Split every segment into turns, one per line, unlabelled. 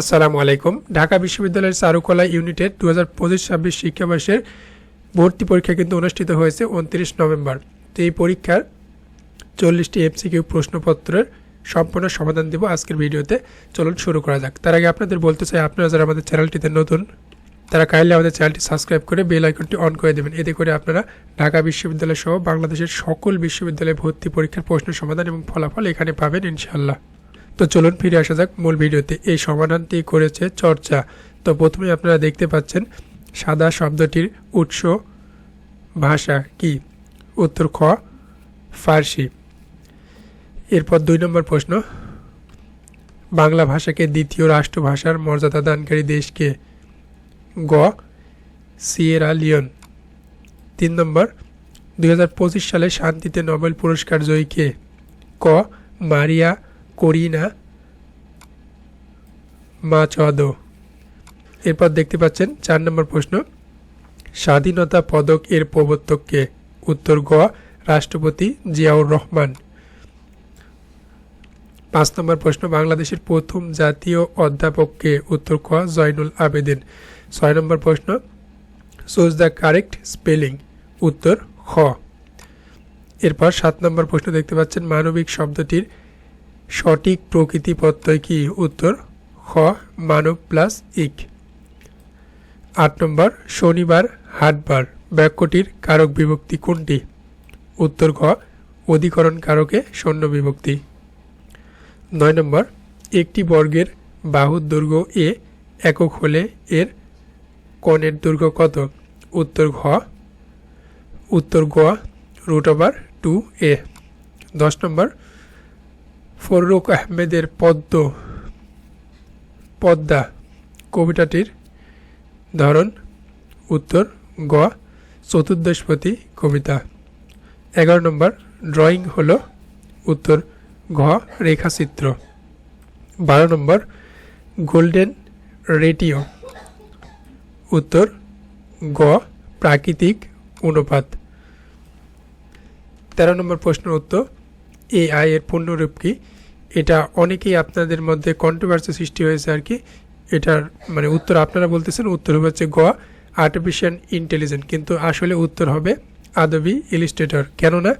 আসসালামু আলাইকুম। ঢাকা বিশ্ববিদ্যালয়ের চারুকলা ইউনিটের 2025-26 শিক্ষাবর্ষের ভর্তি পরীক্ষা কিন্তু অনুষ্ঠিত হয়েছে 29 নভেম্বর। তো এই পরীক্ষার 40টি এমসিকিউ প্রশ্নপত্রের সম্পূর্ণ সমাধান দেব আজকের ভিডিওতে। চলুন শুরু করা যাক। তার আগে আপনাদের বলতে চাই, আপনারা যারা আমাদের চ্যানেলটিতে নতুন তারা কাইন্ডলি আমাদের চ্যানেলটি সাবস্ক্রাইব করে বেল আইকনটি অন করে দেবেন। এতে করে আপনারা ঢাকা বিশ্ববিদ্যালয় সহ বাংলাদেশের সকল বিশ্ববিদ্যালয়ে ভর্তি পরীক্ষার প্রশ্ন সমাধান এবং ফলাফল এখানে পাবেন ইনশাআল্লাহ। তো চলুন ফিরে আসা যাক মূল ভিডিওতে। এই সমাধানটি করেছে চর্চা। তো প্রথমে আপনারা দেখতে পাচ্ছেন সাদা শব্দটির উৎস ভাষা কি? উত্তর খ ফার্সি। এরপর 2 নম্বর প্রশ্ন, বাংলা ভাষাকে দ্বিতীয় রাষ্ট্রভাষার মর্যাদা দানকারী দেশকে? গ সিয়েরা লিওন। 3 নম্বর, 2025 সালে শান্তিতে নোবেল পুরস্কার জয়ী কে? ক মারিয়া করিনা মাচোয়াদো। এরপর দেখতে পাচ্ছেন 4 নম্বর প্রশ্ন, স্বাধীনতা পদক এর প্রবর্তক কে? উত্তর গ রাষ্ট্রপতি জিয়াউর রহমান। 5 নম্বর প্রশ্ন, বাংলাদেশের প্রথম জাতীয় অধ্যাপক কে? উত্তর ক জয়নুল আবেদিন। 6 নম্বর প্রশ্ন, চুজ দ্য কারেক্ট স্পেলিং? উত্তর খ। এরপর 7 নম্বর প্রশ্ন দেখতে পাচ্ছেন, মানবিক শব্দটির সঠিক প্রকৃতি প্রত্যয় কি? উত্তর খ মানব প্লাস ইক। 8 নম্বর, শনিবার হাটবার বাক্যটির কারক বিভক্তি কোনটি? উত্তর খ অধিকরণ কারকে শূন্য বিভক্তি। 9 নম্বর, একটি বর্গের বাহুর দৈর্ঘ্য এ একক হলে এর কোণের দৈর্ঘ্য কত? উত্তর গ √2a। 10 নম্বর, ফররুখ আহমেদের পদ্মা কবিতাটির ধরন? উত্তর গ চতুর্দশপদী কবিতা। 11 নম্বর, ড্রয়িং হলো? উত্তর ঘ রেখাচিত্র। 12 নম্বর, গোল্ডেন রেটিও? উত্তর গ প্রাকৃতিক অনুপাত। 13 নম্বর প্রশ্নের উত্তর, এআই এর পূর্ণরূপ কি? এটা অনেকেই আপনাদের মধ্যে কন্ট্রোভার্সি সৃষ্টি হয়েছে আর কি। এটার মানে উত্তর আপনারা বলতেছেন উত্তর হচ্ছে গ আর্টিফিশিয়াল ইন্টেলিজেন্স, কিন্তু আসলে উত্তর হবে আদবি ইলাস্ট্রেটর। কেননা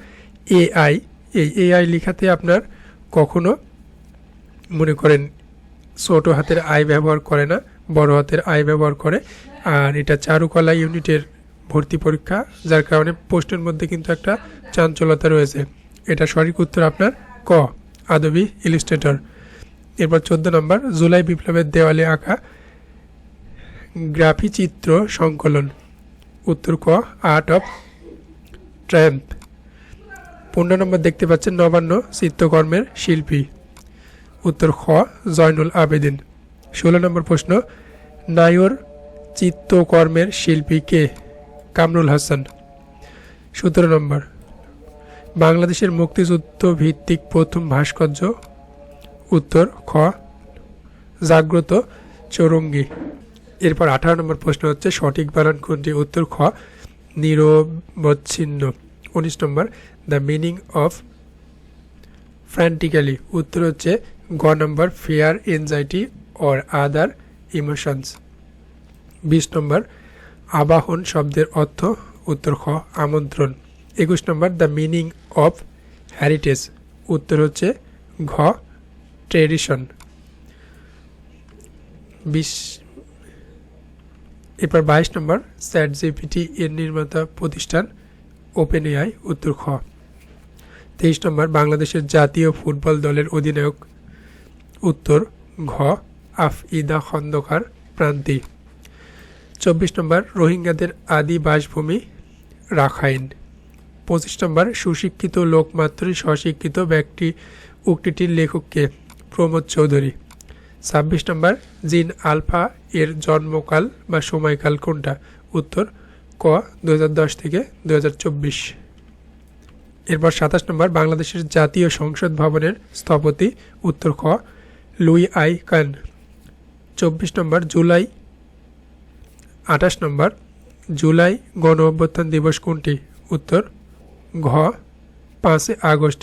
এআই লেখাতে আপনার কখনো মনে করেন ছোট হাতের আই ব্যবহার করে না, বড় হাতের আই ব্যবহার করে। আর এটা চারুকলা ইউনিটের ভর্তি পরীক্ষা, যার কারণে প্রশ্নের মধ্যে কিন্তু একটা চাঞ্চলতা রয়েছে। এটা সঠিক উত্তর আপনার ক আদবি ইলাস্ট্রেটর। এরপর 14 নম্বর, জুলাই বিপ্লবের দেওয়ালে আঁকা গ্রাফি চিত্র সংকলন? উত্তর ক আর্ট অফ ট্রায়াম্প। 15 নম্বর দেখতে পাচ্ছেন, নবান্ন চিত্রকর্মের শিল্পী? উত্তর খ জয়নুল আবেদিন। 16 নম্বর প্রশ্ন, নায়র চিত্রকর্মের শিল্পী কে? কামরুল হাসান। 17 নম্বর, বাংলাদেশের মুক্তিযুদ্ধ ভিত্তিক প্রথম ভাস্কর্য? উত্তর খ জাগ্রত চৌরঙ্গী। এরপর 18 নম্বর প্রশ্ন হচ্ছে, সঠিক বানান কোনটি? উত্তর খ নিরবচ্ছিন্ন। 19 নম্বর, দ্য মিনিং অফ ফ্র্যান্টিক্যালি? উত্তর হচ্ছে গ নম্বর fear, anxiety or other emotions. 20 নম্বর, আবাহন শব্দের অর্থ? উত্তর খ আমন্ত্রণ। 21 নম্বর, দ্য মিনিং অফ হেরিটেজ? উত্তর হচ্ছে ঘ ট্রেডিশন। এরপর 22 নম্বর, চ্যাটজিপিটি এর নির্মাতা প্রতিষ্ঠান? Open AI. উত্তর খ। 23 নম্বর, বাংলাদেশের জাতীয় ফুটবল দলের অধিনায়ক? উত্তর ঘ আফইদা খন্দকার প্রান্তি। 24 নম্বর, রোহিঙ্গাদের আদি বাসভূমি? রাখাইন। 25 নম্বর, সুশিক্ষিত লোক মাত্রই স্বশিক্ষিত ব্যক্তি উক্তিটির লেখককে? প্রমোদ চৌধুরী। 26 নম্বর, জিন আলফা এর জন্মকাল বা সময়কাল কোনটা? উত্তর ক 2010 থেকে 2024। এরপর 27 নম্বর, বাংলাদেশের জাতীয় সংসদ ভবনের স্থপতি? উত্তর খ লুই আই কান। 24 নম্বর, 28 নম্বর, জুলাই গণ অভ্যুত্থান দিবস কোনটি? উত্তর ঘ 5 August.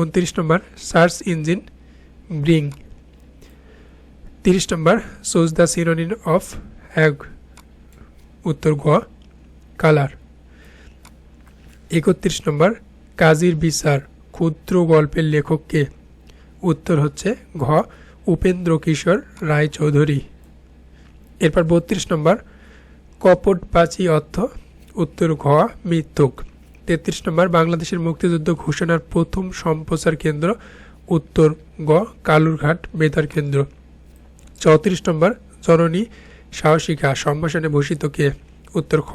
29 number, search engine bring 30 number choose the synonym of hag, উত্তর গ কালার। 31 নম্বর কাজীর বিচার ক্ষুদ্র গল্পের লেখককে, উত্তর হচ্ছে ঘ উপেন্দ্র কিশোর রায়চৌধুরী। এরপর 32 নম্বর কপটবাজি অর্থ, উত্তর ঘ মৃত্যুক। 33 নম্বর বাংলাদেশের মুক্তিযুদ্ধ ঘোষণার প্রথম সম্প্রচার কেন্দ্র, উত্তর গ কালুরঘাট বেতার কেন্দ্র। 34 নম্বর জননী সাহসিকা সম্ভাষণে ভূষিত কে, উত্তর খ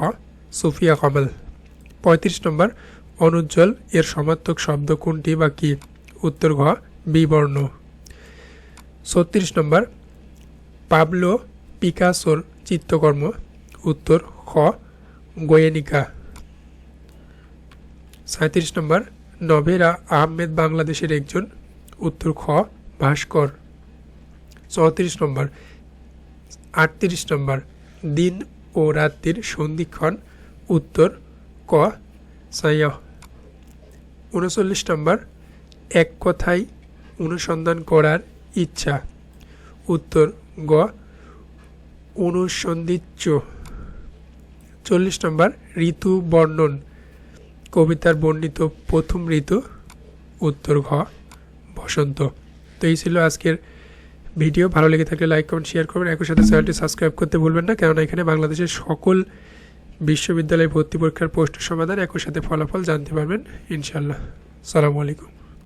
সুফিয়া কমল। 35 নম্বর অনুজ্জ্বল এর সমার্থক শব্দ কোনটি বা কি, উত্তর ঘ বিবর্ণ। 36 নম্বর পাবলো পিকাসোর চিত্রকর্ম, উত্তর খ গোয়েনিকা। 37 নম্বর নভেরা আহমেদ বাংলাদেশের একজন, উত্তর খ ভাস্কর। 34 নম্বর 38 নম্বর দিন ও রাত্রির সন্ধিক্ষণ, উত্তর ক সাইয়্য। 39 নম্বর এক কথায় অনুসন্ধান করার ইচ্ছা, উত্তর গ অনুসন্ধিচ্য। 40 নম্বর ঋতু বর্ণন কবিতার বর্ণিত প্রথম ঋতু, উত্তর ঘ বসন্ত। তো এই ছিল আজকের ভিডিও। ভালো লেগে থাকলে লাইক কমেন্ট শেয়ার করবেন, একই সাথে চ্যানেলটি সাবস্ক্রাইব করতে ভুলবেন না, কেননা এখানে বাংলাদেশের সকল বিশ্ববিদ্যালয় ভর্তি পরীক্ষার প্রশ্ন সমাধান একই সাথে ফলাফল জানতে পারবেন ইনশাআল্লাহ। আসসালামু আলাইকুম।